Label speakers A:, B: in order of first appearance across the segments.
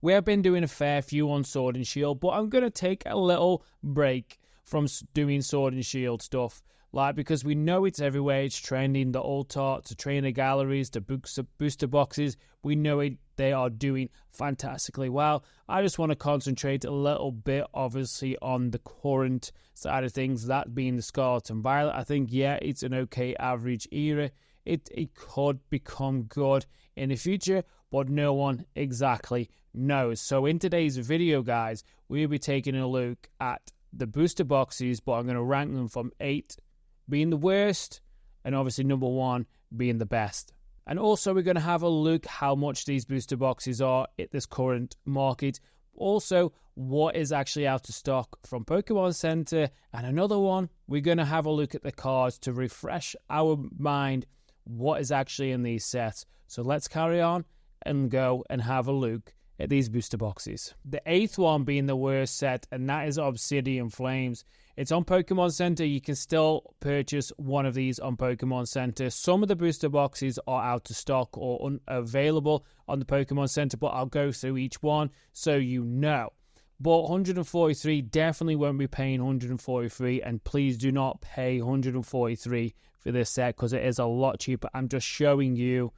A: We have been doing a fair few on Sword and Shield, but I'm going to take a little break from doing Sword and Shield stuff. Because we know it's everywhere, it's trending, the alt art, the trainer galleries, the booster boxes, we know it, they are doing fantastically well. I just want to concentrate a little bit, obviously, on the current side of things, that being the Scarlet and Violet. I think, yeah, it's an okay average era. It could become good in the future, but no one exactly knows. So in today's video, guys, we'll be taking a look at the booster boxes, but I'm going to rank them from 8 being the worst, and obviously number 1 being the best. And also we're going to have a look how much these booster boxes are at this current market. Also, what is actually out of stock from Pokemon Center. And another one, we're going to have a look at the cards to refresh our mind what is actually in these sets. So let's carry on and go and have a look at these booster boxes. The 8th one being the worst set, and that is Obsidian Flames. It's on Pokemon Center. You can still purchase one of these on Pokemon Center. Some of the booster boxes are out of stock or unavailable on the Pokemon Center, but I'll go through each one so you know. But 143, definitely won't be paying 143, and please do not pay 143 for this set because it is a lot cheaper. I'm just showing you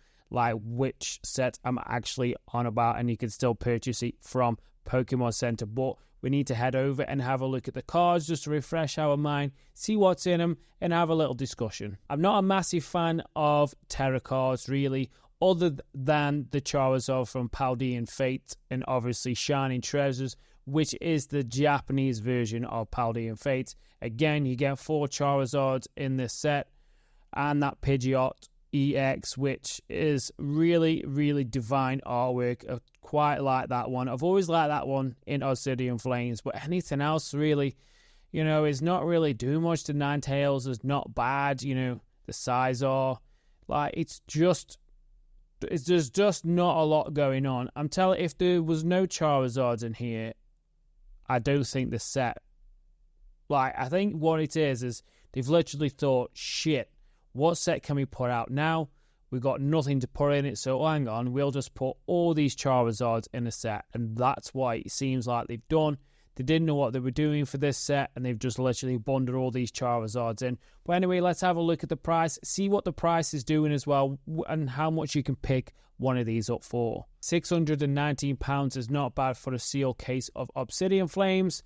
A: which set I'm actually on about, and you can still purchase it from Pokemon Center. But we need to head over and have a look at the cards just to refresh our mind, see what's in them, and have a little discussion. I'm not a massive fan of Terra cards, really, other than the Charizard from Paldean Fate and obviously Shining Treasures, which is the Japanese version of Paldean Fate. Again, you get 4 Charizards in this set, and that Pidgeot EX, which is really, really divine artwork. I quite like that one. I've always liked that one in Obsidian Flames, but anything else really, is not really doing much. The Ninetales is not bad, the Scizor. There's just not a lot going on. I'm telling you, if there was no Charizards in here, I don't think the set, I think what it is they've literally thought, shit, what set can we put out now? We've got nothing to put in it, so hang on, we'll just put all these Charizards in a set. And that's why it seems like they've done. They didn't know what they were doing for this set, and they've just literally bundled all these Charizards in. But anyway, let's have a look at the price, see what the price is doing as well, and how much you can pick one of these up for. £619 is not bad for a sealed case of Obsidian Flames.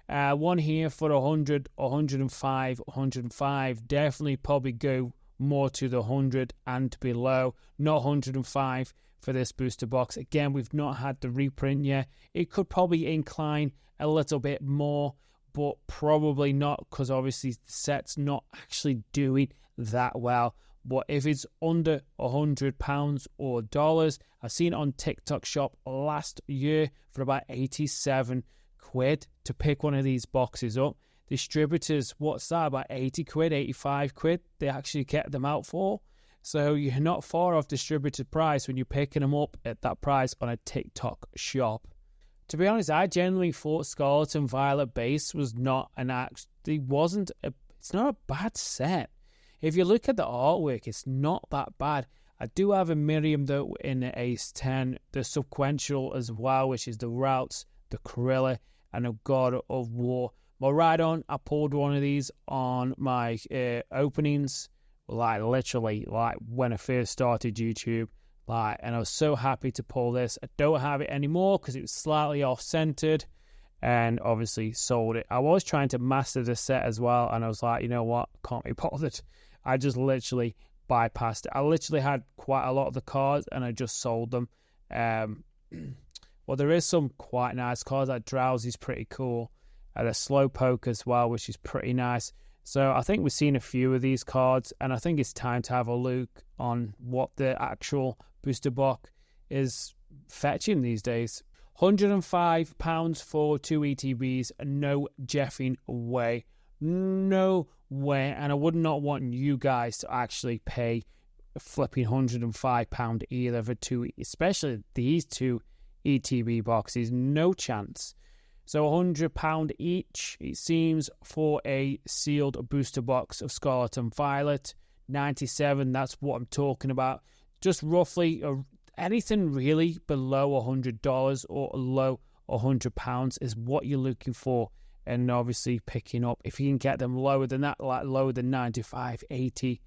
A: One here for 100, 105, 105. Definitely probably go more to the 100 and below, not 105 for this booster box. Again, we've not had the reprint yet. It could probably incline a little bit more, but probably not, because obviously the set's not actually doing that well. But if it's under £100 or dollars, I've seen it on TikTok Shop last year for about 87 quid to pick one of these boxes up. Distributors, what's that, about 80 quid, 85 quid they actually get them out for. So you're not far off distributor price when you're picking them up at that price on a TikTok shop. To be honest, I genuinely thought Scarlet and Violet base was not it's not a bad set. If you look at the artwork, it's not that bad. I do have a Miriam though in the Ace 10, the sequential as well, which is the Routes, the Corilla, and a God of War. But right on, I pulled one of these on my openings, literally when I first started YouTube, and I was so happy to pull this. I don't have it anymore because it was slightly off-centered, and obviously sold it. I was trying to master the set as well, and I was like, you know what, can't be bothered. I just literally bypassed it. I literally had quite a lot of the cards, and I just sold them. Well, there is some quite nice cards, like Drowsy's pretty cool. The Slowpoke as well, which is pretty nice. So I think we've seen a few of these cards, and I think it's time to have a look on what the actual booster box is fetching these days. £105 for 2 ETBs, no jeffing way. No way. And I would not want you guys to actually pay a flipping £105 either for 2, especially these 2 ETB boxes. No chance. So £100 each, it seems, for a sealed booster box of Scarlet and Violet. 97, that's what I'm talking about. Just roughly anything really below $100 or below £100 is what you're looking for. And obviously picking up, if you can get them lower than that, like lower than 95, 80,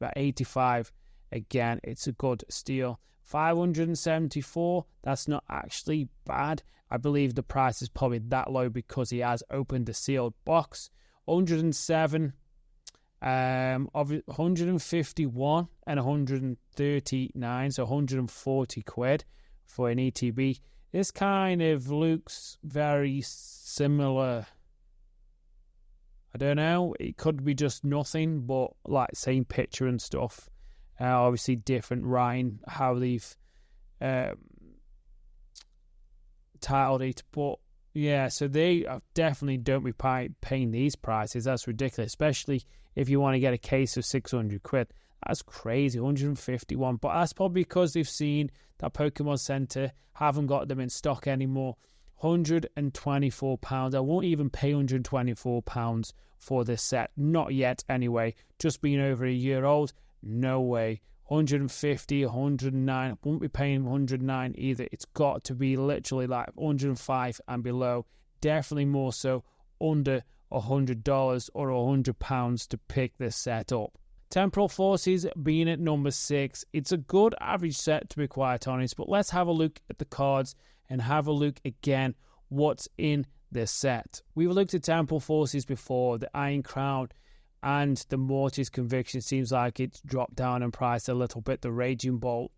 A: about 85, again, it's a good steal. 574, that's not actually bad. I believe the price is probably that low because he has opened the sealed box. 107, 151 and 139, so 140 quid for an ETB. This kind of looks very similar. I don't know, it could be just nothing, but like same picture and stuff. Obviously different writing, how they've titled it, but yeah, so they definitely don't be paying these prices. That's ridiculous, especially if you want to get a case of 600 quid. That's crazy, 151, but that's probably because they've seen that Pokemon Center haven't got them in stock anymore. £124. I won't even pay £124 for this set. Not yet, anyway. Just being over a year old, no way. 150, 109. I won't be paying 109 either. It's got to be literally like 105 and below. Definitely more so under $100 or £100 to pick this set up. Temporal Forces being at number 6. It's a good average set, to be quite honest, but let's have a look at the cards and have a look again what's in this set. We've looked at Temporal Forces before. The Iron Crown and the Mortis Conviction seems like it's dropped down in price a little bit. The Raging Bolt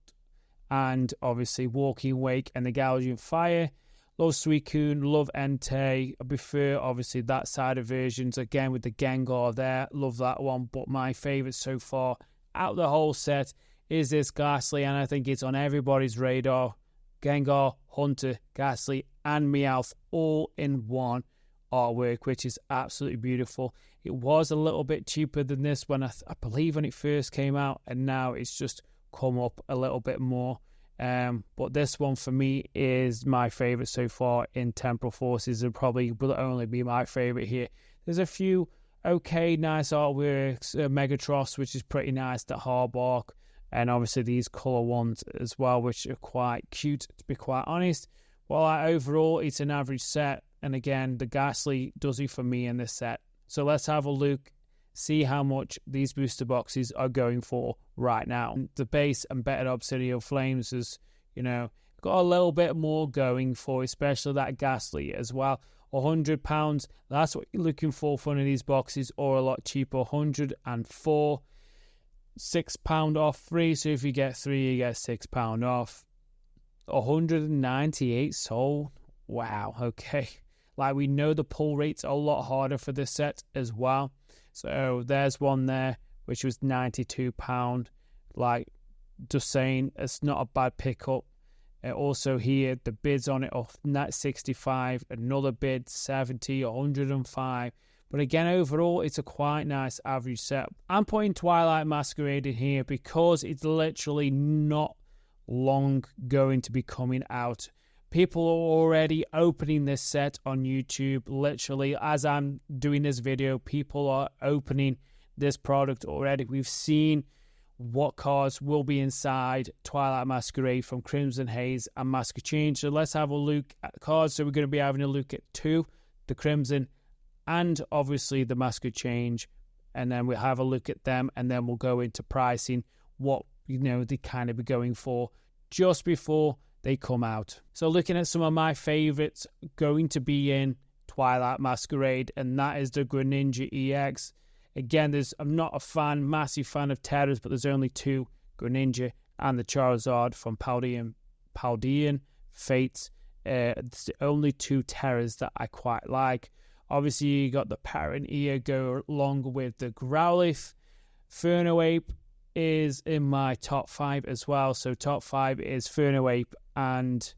A: and obviously Walking Wake and the Gouging Fire. Love Suicune, love Entei. I prefer obviously that side of versions again with the Gengar there. Love that one, but my favourite so far out of the whole set is this Ghastly, and I think it's on everybody's radar. Gengar, Hunter, Ghastly, and Meowth all in one artwork, which is absolutely beautiful. It was a little bit cheaper than this when I believe when it first came out, and now it's just come up a little bit more. But this one for me is my favourite so far in Temporal Forces, and probably will only be my favourite here. There's a few okay, nice artworks, Megatros, which is pretty nice, the Harbark, and obviously these colour ones as well, which are quite cute, to be quite honest. Well, overall, it's an average set, and again, the Ghastly does it for me in this set. So let's have a look, see how much these booster boxes are going for right now. The base and Better Obsidian Flames is, got a little bit more going for, especially that Ghastly as well. £100, that's what you're looking for one of these boxes, or a lot cheaper, 104. £6 off free, so if you get 3 you get £6 off. 198 sold. Wow, okay. Like, we know the pull rate's a lot harder for this set as well. So there's one there which was £92. Like, just saying, it's not a bad pickup. Also here, the bids on it are 65, another bid 70, 105. But again, overall, it's a quite nice average set. I'm putting Twilight Masquerade in here because it's literally not long going to be coming out. People are already opening this set on YouTube. Literally, as I'm doing this video, people are opening this product already. We've seen what cards will be inside Twilight Masquerade from Crimson Haze and Mask Change. So let's have a look at cards. So we're going to be having a look at 2, the Crimson and obviously the Mask Change, and then we'll have a look at them, and then we'll go into pricing what they kind of be going for just before they come out. So looking at some of my favorites going to be in Twilight Masquerade, and that is the Greninja EX. Again, I'm not a massive fan of Terras, but there's only 2, Greninja and the Charizard from Paldean Fates. It's the only 2 Terras that I quite like. Obviously, you got the Parent Ear go along with the Growlithe. Fernoape is in my top 5 as well. So top 5 is Fernoape and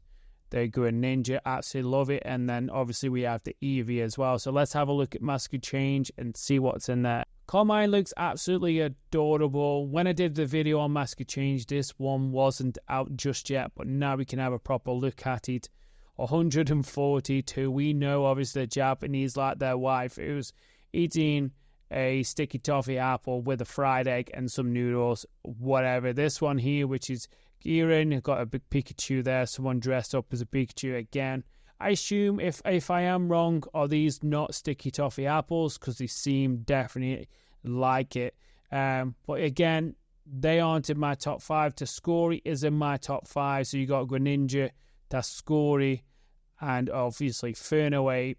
A: the Greninja. Absolutely love it. And then obviously we have the Eevee as well. So let's have a look at Mask Change and see what's in there. Carmine looks absolutely adorable. When I did the video on Mask Change, this one wasn't out just yet, but now we can have a proper look at it. 142. We know obviously the Japanese like their wife who's eating a sticky toffee apple with a fried egg and some noodles, whatever. This one here, which is gearing. You've got a big Pikachu there, someone dressed up as a Pikachu again. I assume, if I am wrong, are these not sticky toffee apples? Because they seem definitely like it. But again, they aren't in my top 5. Tascori is in my top 5. So you got Greninja, Tascori, and obviously Fernoape.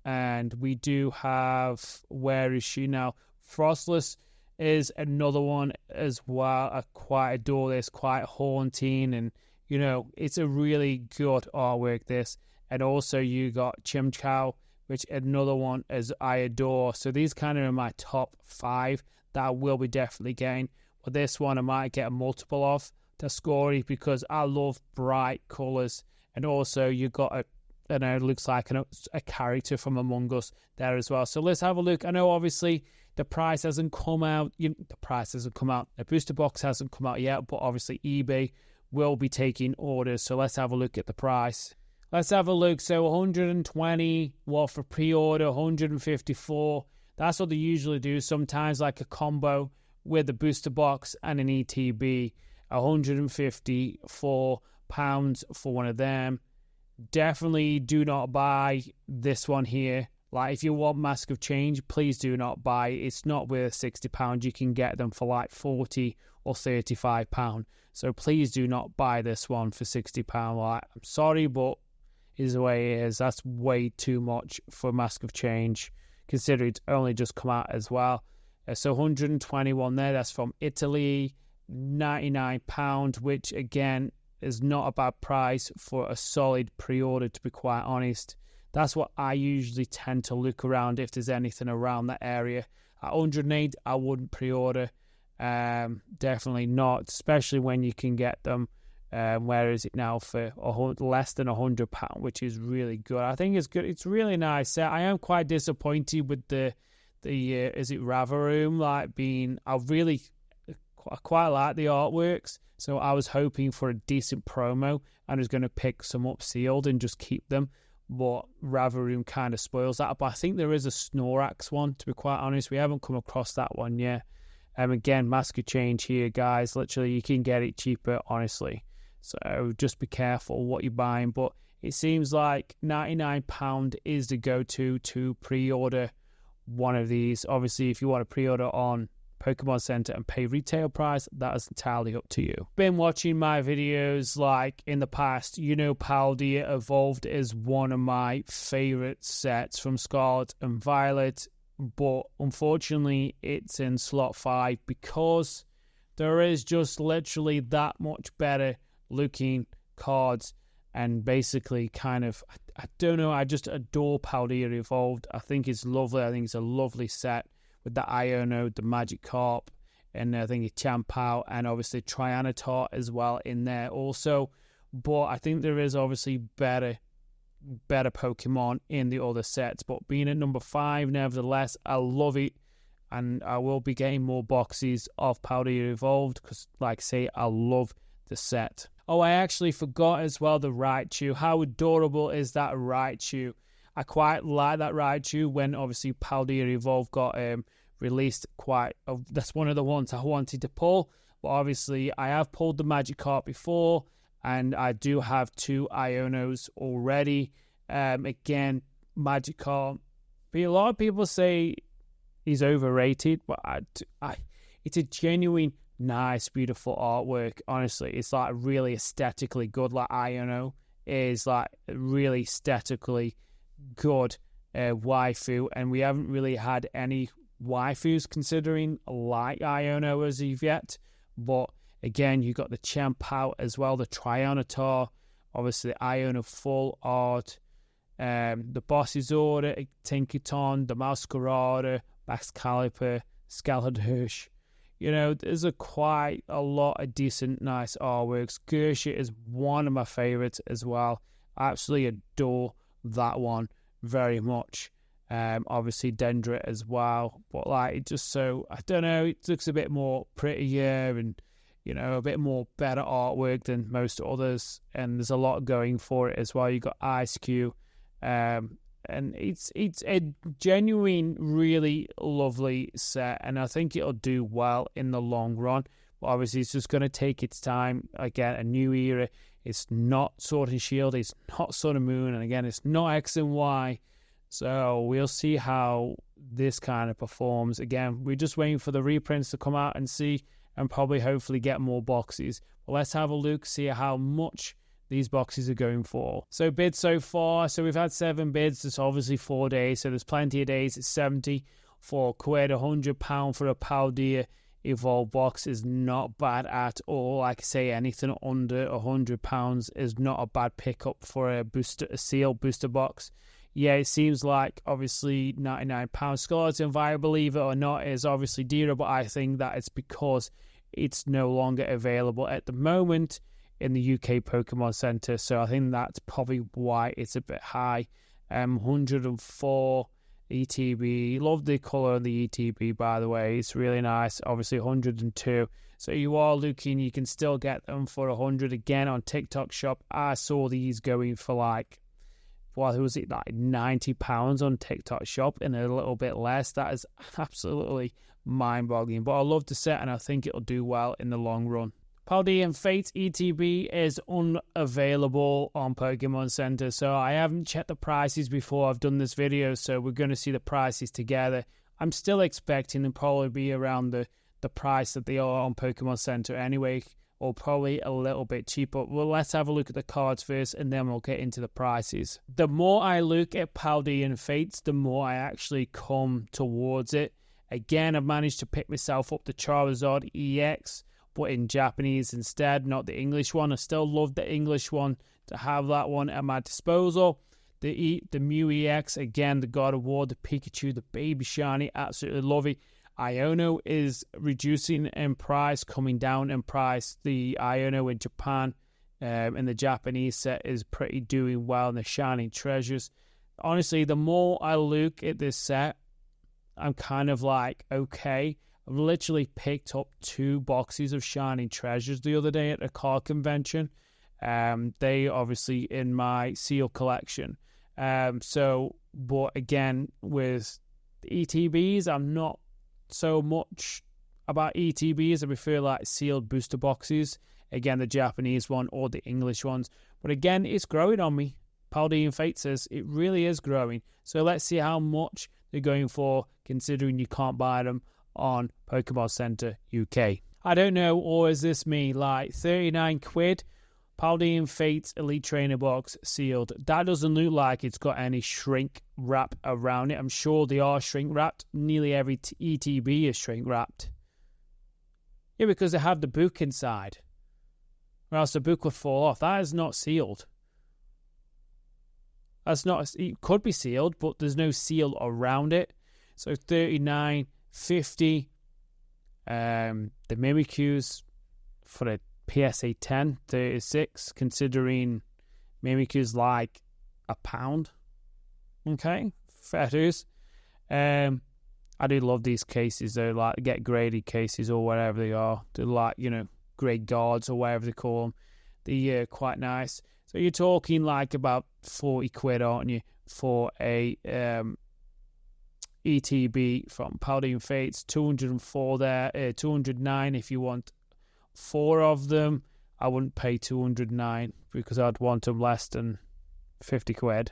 A: And we do have, where is she now? Frostless is another one as well. I quite adore this, quite haunting. And, you know, it's a really good artwork, this. And also you got Chimchao, which another one as I adore. So these kind of are my top 5 that I will be definitely getting. But this one I might get a multiple of, Tascori, because I love bright colours. And also you got it looks like a character from Among Us there as well. So let's have a look. I know obviously the price hasn't come out. The price hasn't come out. The booster box hasn't come out yet, but obviously eBay will be taking orders. So let's have a look at the price. Let's have a look. So 120, well, for pre-order, 154. That's what they usually do. Sometimes like a combo with the booster box and an ETB. £154 for one of them. Definitely do not buy this one here. Like, if you want Mask of Change, please do not buy it. It's not worth £60. You can get them for like £40 or £35. So please do not buy this one for £60. Like, I'm sorry, but is the way it is. That's way too much for Mask of Change, considering it's only just come out as well. So 121 there. That's from Italy. £99, which again is not a bad price for a solid pre-order, to be quite honest. That's what I usually tend to look around if there's anything around that area. At 108, I wouldn't pre-order. Definitely not, especially when you can get them. Where is it now for less than £100, which is really good. I think it's good. It's really nice set. I am quite disappointed with the is it Ravaroom I quite like the artworks, so I was hoping for a decent promo and was going to pick some up sealed and just keep them. But Ravaroom kind of spoils that. But I think there is a Snorax one, to be quite honest. We haven't come across that one yet. Again, Mask of Change here, guys. Literally, you can get it cheaper, honestly. So just be careful what you're buying. But it seems like £99 is the go-to to pre-order one of these. Obviously, if you want to pre-order on Pokemon Center and pay retail price, that is entirely up to you. Been watching my videos like in the past, you know, Paldea Evolved is one of my favorite sets from Scarlet and Violet, but unfortunately it's in slot 5 because there is just literally that much better looking cards. And basically kind of, I don't know, I just adore Paldea Evolved. I think it's lovely. I think it's a lovely set with the Iono, the Magikarp, and I think it's Champao, and obviously Trianatar as well in there also. But I think there is obviously better Pokemon in the other sets. But being at number 5, nevertheless, I love it. And I will be getting more boxes of Paldea Evolved because, like I say, I love the set. Oh, I actually forgot as well the Raichu. How adorable is that Raichu? I quite like that Raichu when obviously Paldea Evolved got released. That's one of the ones I wanted to pull. But obviously I have pulled the Magikarp before, and I do have 2 Ionos already. Again, Magikarp. A lot of people say he's overrated, but it's a genuine nice, beautiful artwork. Honestly, it's like really aesthetically good. Like Iono is like really aesthetically good waifu, and we haven't really had any waifus considering like Iono as of yet. But again, you got the Champao as well, the Trianatar, obviously the Iono full art, the Boss's Order, Tinkaton, the Masquerada, Excalibur, Scaladersh. You know, there's quite a lot of decent, nice artworks. Gersha is one of my favorites as well. I absolutely adore that one very much. Obviously, Dendra as well. But, like, it just so, I don't know, it looks a bit more prettier and, you know, a bit more better artwork than most others. And there's a lot going for it as well. You got Ice Cube. And it's a genuine, really lovely set, and I think it'll do well in the long run. But obviously, it's just going to take its time. Again, a new era. It's not Sword and Shield. It's not Sun and Moon. And again, it's not X and Y. So we'll see how this kind of performs. Again, we're just waiting for the reprints to come out and see, and probably hopefully get more boxes. But let's have a look, see how much these boxes are going for. So bids so far. So we've had 7 bids. It's obviously 4 days. So there's plenty of days. It's 70 for £100, £100 for a Paldea Evolved box is not bad at all. Like I say, anything under £100 is not a bad pickup for a sealed booster box. Yeah, it seems like obviously £99 Skeleton Fire, believe it or not, is obviously dearer, but I think that it's because it's no longer available at the moment in the UK Pokemon Center. So I think that's probably why it's a bit high. 104 ETB. Love the color of the ETB, by the way. It's really nice. Obviously 102. So you are looking, you can still get them for 100 again on TikTok Shop. I saw these going for like, what was it, like £90 on TikTok Shop and a little bit less. That is absolutely mind-boggling. But I love the set and I think it'll do well in the long run. Paldean Fates ETB is unavailable on Pokemon Center, so I haven't checked the prices before I've done this video, so we're going to see the prices together. I'm still expecting them probably be around the price that they are on Pokemon Center anyway, or probably a little bit cheaper. Well, let's have a look at the cards first, and then we'll get into the prices. The more I look at Paldean Fates, the more I actually come towards it. Again, I've managed to pick myself up the Charizard EX, but in Japanese instead, not the English one. I still love the English one to have that one at my disposal. The Mew EX, again, the God of War, the Pikachu, the Baby Shiny, absolutely love it. Iono is reducing in price, coming down in price. The Iono in Japan and the Japanese set is pretty doing well in the Shining Treasures. Honestly, the more I look at this set, I'm kind of like, okay. I've literally picked up 2 boxes of Shining Treasures the other day at a card convention. They obviously in my seal collection. But again, with the ETBs, I'm not so much about ETBs. I prefer like sealed booster boxes. Again, the Japanese one or the English ones. But again, it's growing on me. Paldean Fate says it really is growing. So let's see how much they're going for, considering you can't buy them on Pokemon Center UK. I don't know, or is this me? Like 39 quid, Paldean Fates Elite Trainer box sealed. That doesn't look like it's got any shrink wrap around it. I'm sure they are shrink wrapped. Nearly every ETB is shrink wrapped. Yeah, because they have the book inside. Or else the book would fall off. That is not sealed. That's not. It could be sealed, but there's no seal around it. So 39. 50. The Mimikyu's for a PSA 10, 36, considering Mimikyu's like £1. Okay, fair dues. I do love these cases. They're like get graded cases or whatever they are. They're like, grade guards or whatever they call them. They're quite nice. So you're talking like about 40 quid, aren't you, for a ETB from Paldean Fates. 204 there, 209 if you want 4 of them. I wouldn't pay 209 because I'd want them less than 50 quid.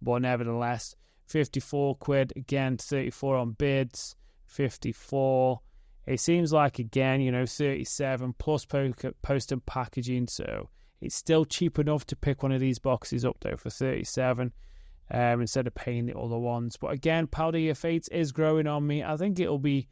A: But nevertheless, 54 quid, again, 34 on bids, 54. It seems like, again, 37 plus post and packaging, so it's still cheap enough to pick one of these boxes up there for 37. Instead of paying the other ones. But again, Paldean Fates is growing on me. I think it'll be...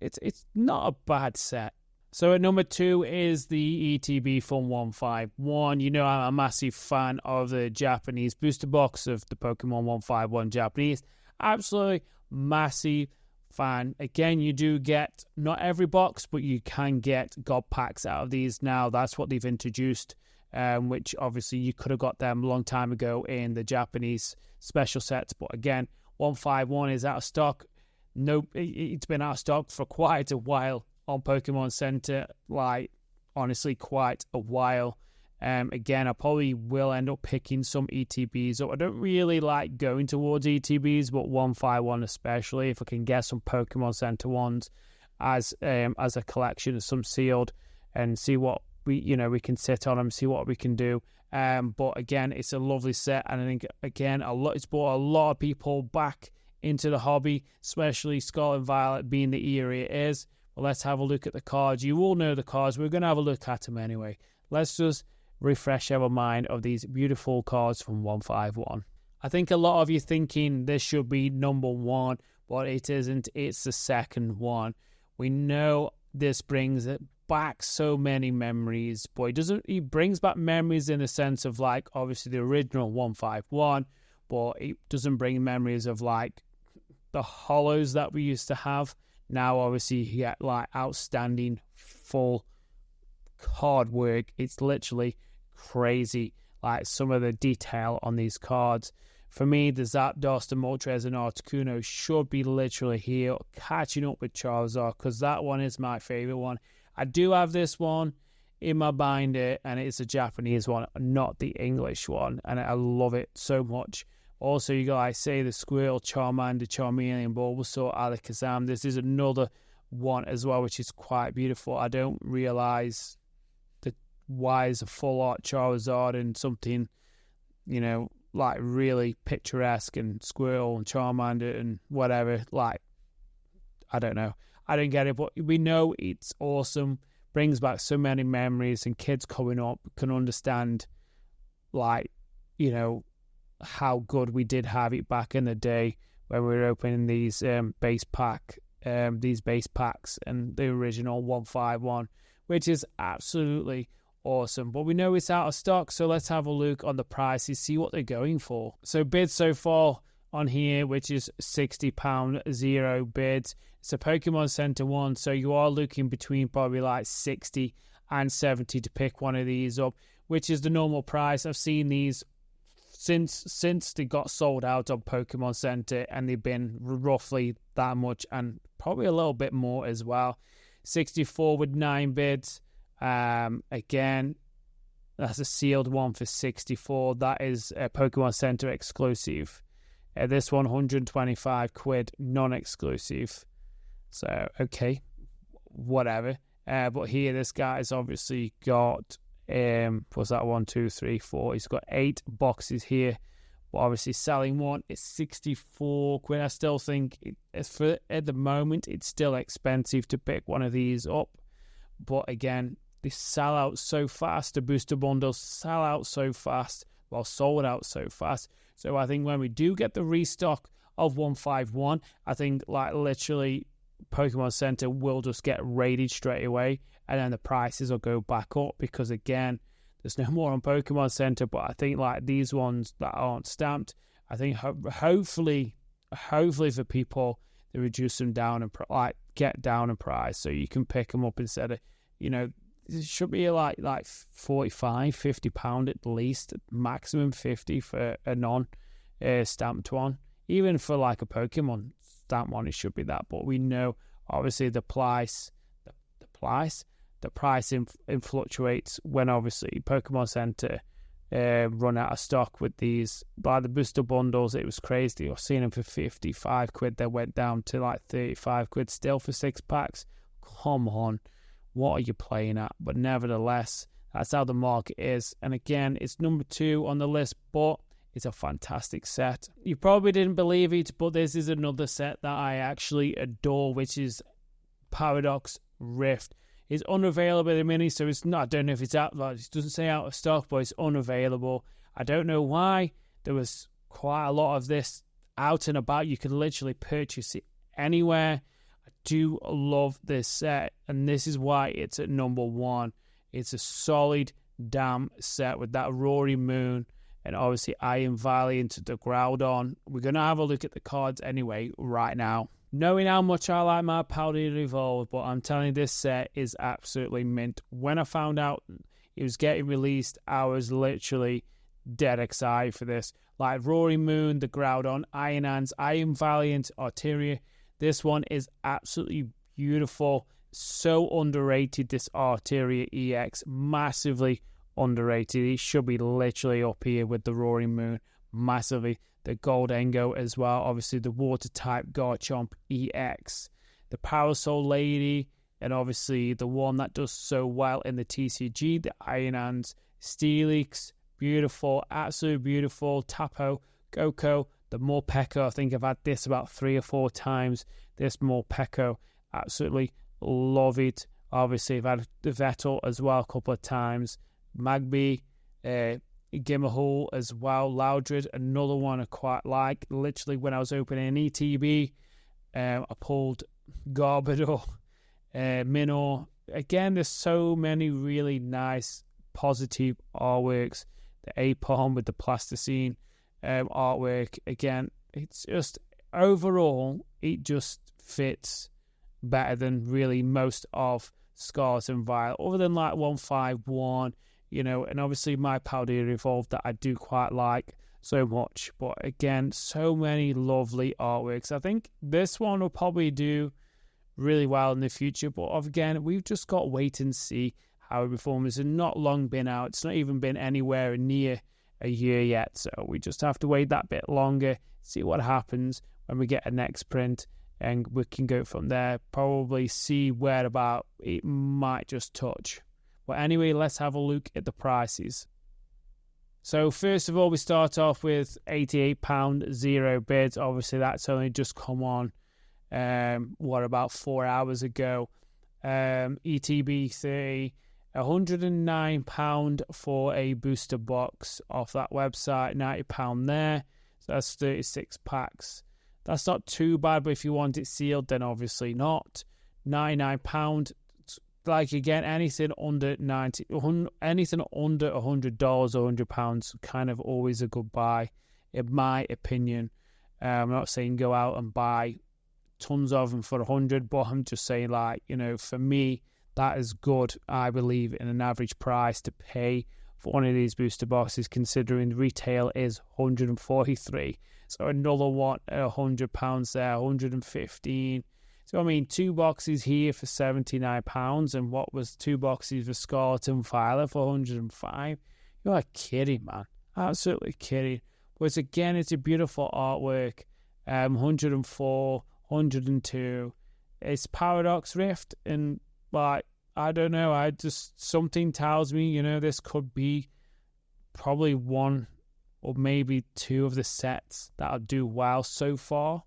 A: It's not a bad set. So at number 2 is the ETB from 151. I'm a massive fan of the Japanese booster box of the Pokemon 151 Japanese. Absolutely massive fan. Again, you do get, not every box, but you can get God packs out of these now. That's what they've introduced. Which obviously you could have got them a long time ago in the Japanese special sets. But again, 151 is out of stock. Nope, it's been out of stock for quite a while on Pokemon Center. Like, honestly, quite a while. Again, I probably will end up picking some ETBs up. I don't really like going towards ETBs, but 151 especially. If I can get some Pokemon Center ones, as a collection, some sealed, and see what we can sit on them, see what we can do. But again, it's a lovely set, and I think again it's brought a lot of people back into the hobby, especially Scarlet Violet being the era it is. But let's have a look at the cards. You all know the cards. We're going to have a look at them anyway. Let's just refresh our mind of these beautiful cards from 151. I think a lot of you thinking this should be number 1, but it isn't. It's the second one. We know this brings back so many memories, but it brings back memories in the sense of like obviously the original 151, but it doesn't bring memories of like the hollows that we used to have. Now obviously you get like outstanding full card work. It's literally crazy, like some of the detail on these cards. For me, the Zapdos, the Moltres, and Articuno should be literally here catching up with Charizard, because that one is my favorite one. I do have this one in my binder, and it's a Japanese one, not the English one, and I love it so much. Also, you guys say the Squirrel, Charmander, Charmeleon, Bulbasaur, Alakazam. This is another one as well, which is quite beautiful. I don't realize why is a full art Charizard and something, like really picturesque, and Squirrel and Charmander and whatever. Like, I don't know. I don't get it, but we know it's awesome. Brings back so many memories, and kids coming up can understand, like, how good we did have it back in the day when we were opening these base packs and the original 151, which is absolutely awesome. But we know it's out of stock, so let's have a look on the prices, see what they're going for. So bids so far on here, which is £60, 0 bids. It's a Pokemon Center one, so you are looking between probably like 60 and 70 to pick one of these up, which is the normal price. I've seen these since they got sold out on Pokemon Center, and they've been roughly that much, and probably a little bit more as well. 64 with 9 bids. Again, that's a sealed one for 64. That is a Pokemon Center exclusive. This one, 125 quid, non-exclusive. So, okay, whatever. But here, this guy's obviously got, what's that, 1, 2, 3, 4. He's got 8 boxes here. But obviously, selling one is 64 quid. I still think, at the moment, it's still expensive to pick one of these up. But again, they sell out so fast. The booster bundles sell out so fast, well, sold out so fast. So I think when we do get the restock of 151, I think like literally Pokemon Center will just get raided straight away, and then the prices will go back up, because again, there's no more on Pokemon Center. But I think like these ones that aren't stamped, I think hopefully for people, they reduce them down and like get down in price, so you can pick them up instead of, it should be like 45, 50 pound at least, maximum 50 for a non-stamped one. Even for like a Pokemon stamped one, it should be that. But we know obviously the price fluctuates when obviously Pokemon Center run out of stock with these. By the booster bundles, it was crazy. I've seen them for 55 quid. They went down to like 35 quid still for 6 packs. Come on. What are you playing at? But nevertheless, that's how the market is. And again, it's number 2 on the list, but it's a fantastic set. You probably didn't believe it, but this is another set that I actually adore, which is Paradox Rift. It's unavailable at the minute, so it's not. I don't know if it's out. Like, it doesn't say out of stock, but it's unavailable. I don't know why. There was quite a lot of this out and about. You can literally purchase it anywhere. I do love this set, and this is why it's at number 1. It's a solid damn set with that Rory Moon and obviously Iron Valiant, the Groudon. We're going to have a look at the cards anyway right now. Knowing how much I like my Powdered Evolved, but I'm telling you, this set is absolutely mint. When I found out it was getting released, I was literally dead excited for this. Like Rory Moon, the Groudon, Iron Hands, Iron Valiant, Arteria. This one is absolutely beautiful. So underrated, this Arteria EX. Massively underrated. It should be literally up here with the Rory Moon. Massively. The Goldengo as well. Obviously, the Water-type Garchomp EX. the Parasol Lady, and obviously the one that does so well in the TCG, the Iron Hands Steelix. Beautiful, absolutely beautiful. Tapo, Goko, the Morpeko. I think I've had this about 3 or 4 times. This Morpeko, absolutely love it. Obviously, I've had the Vettel as well a couple of times. Magby, Gimmerhall as well. Loudred, another one I quite like. Literally, when I was opening an ETB, I pulled Garbodor, Minor. Again, there's so many really nice, positive artworks. The Apom with the plasticine artwork. Again, it's just, overall, it just fits better than really most of Scarlet and Violet, other than like 151, you know, and obviously my Paldea Evolved that I do quite like so much. But again, so many lovely artworks. I think this one will probably do really well in the future, but again, we've just got to wait and see how it performs. It's not long been out. It's not even been anywhere near a year yet, so we just have to wait that bit longer, see what happens when we get a next print, and we can go from there. Probably see where about it might just touch. But anyway, let's have a look at the prices. So first of all, we start off with £88 0 bids. Obviously, that's only just come on. About 4 hours ago. ETB 30, £109 for a booster box off that website, £90 there. So that's 36 packs. That's not too bad, but if you want it sealed, then obviously not. £99. Like again, anything under anything under $100 or £100, kind of always a good buy, in my opinion. I'm not saying go out and buy tons of them for 100, but I'm just saying, like, you know, for me, that is good, I believe, in an average price to pay for one of these booster boxes, considering retail is 143. So another one at £100 there, 115. So I mean, 2 boxes here for £79, and what was 2 boxes for Scarlet and Violet for 105? You're kidding, man. Absolutely kidding. But again, it's a beautiful artwork. 104, 102. It's Paradox Rift, and like, I don't know, something tells me, you know, this could be probably one or maybe 2 of the sets that'll do well so far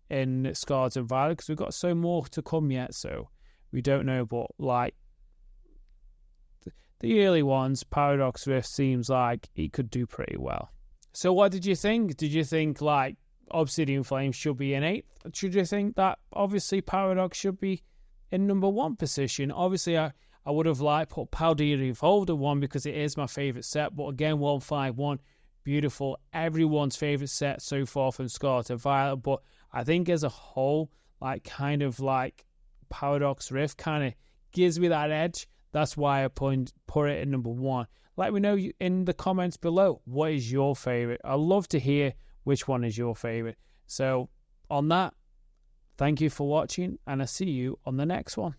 A: in Scarlet and Violet, because we've got so more to come yet, so we don't know. But like the early ones, Paradox Rift seems like it could do pretty well. So what did you think? Did you think like Obsidian Flame should be in 8th? Should you think that obviously Paradox should be in number 1 position? Obviously, I would have liked put Paldea Evolved at 1 because it is my favourite set. But again, 151, beautiful. Everyone's favourite set so far from Scarlet and Violet. But I think as a whole, like kind of like Paradox Rift kind of gives me that edge. That's why I put it at number 1. Let me know in the comments below, what is your favourite? I'd love to hear which one is your favourite. So on that, thank you for watching, and I'll see you on the next one.